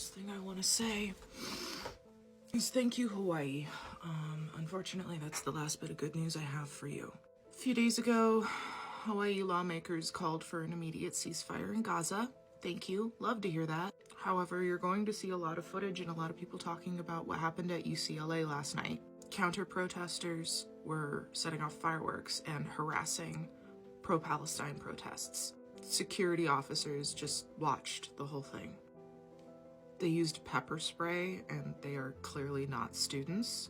first thing I want to say is thank you, Hawaii. Unfortunately, that's the last bit of good news I have for you. A few days ago, Hawaii lawmakers called for an immediate ceasefire in Gaza. Thank you. Love to hear that. However, you're going to see a lot of footage and a lot of people talking about what happened at UCLA last night. Counter-protesters were setting off fireworks and harassing pro-Palestine protests. Security officers just watched the whole thing. They used pepper spray, and they are clearly not students,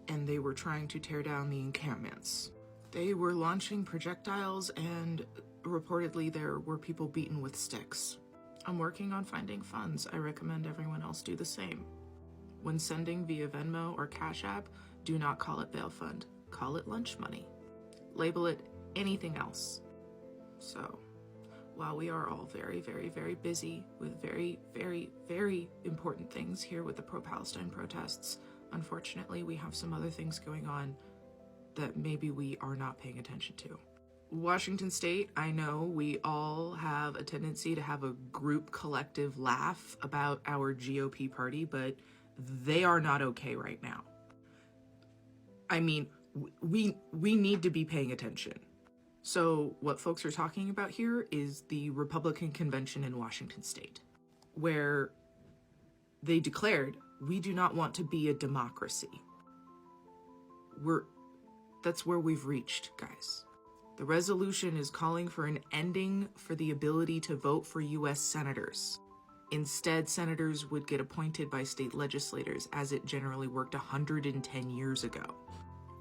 and they were trying to tear down the encampments. They were launching projectiles, and reportedly there were people beaten with sticks. I'm working on finding funds. I recommend everyone else do the same. When sending via Venmo or Cash App, do not call it bail fund. Call it lunch money. Label it anything else. So, while we are all very, very, very busy with very, very, very important things here with the pro-Palestine protests, unfortunately, we have some other things going on that maybe we are not paying attention to. Washington State, I know we all have a tendency to have a group collective laugh about our GOP party, but they are not okay right now. I mean, we need to be paying attention. So what folks are talking about here is the Republican convention in Washington State, where they declared, we do not want to be a democracy. That's where we've reached, guys. The resolution is calling for an ending for the ability to vote for U.S. senators. Instead, senators would get appointed by state legislators, as it generally worked 110 years ago.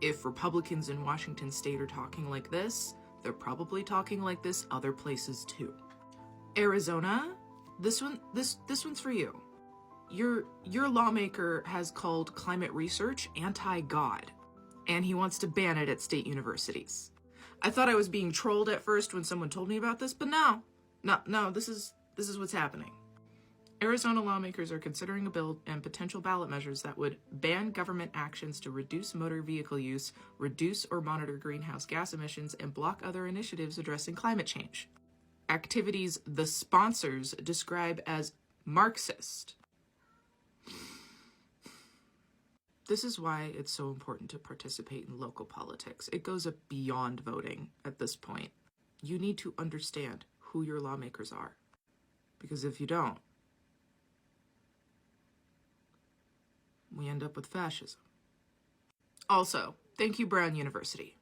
If Republicans in Washington State are talking like this, they're probably talking like this other places too. Arizona, this one's for you. Your lawmaker has called climate research anti-God, and he wants to ban it at state universities. I thought I was being trolled at first when someone told me about this, but no, this is what's happening. Arizona lawmakers are considering a bill and potential ballot measures that would ban government actions to reduce motor vehicle use, reduce or monitor greenhouse gas emissions, and block other initiatives addressing climate change. Activities the sponsors describe as Marxist. This is why it's so important to participate in local politics. It goes beyond voting at this point. You need to understand who your lawmakers are, because if you don't, we end up with fascism. Also, thank you, Brown University.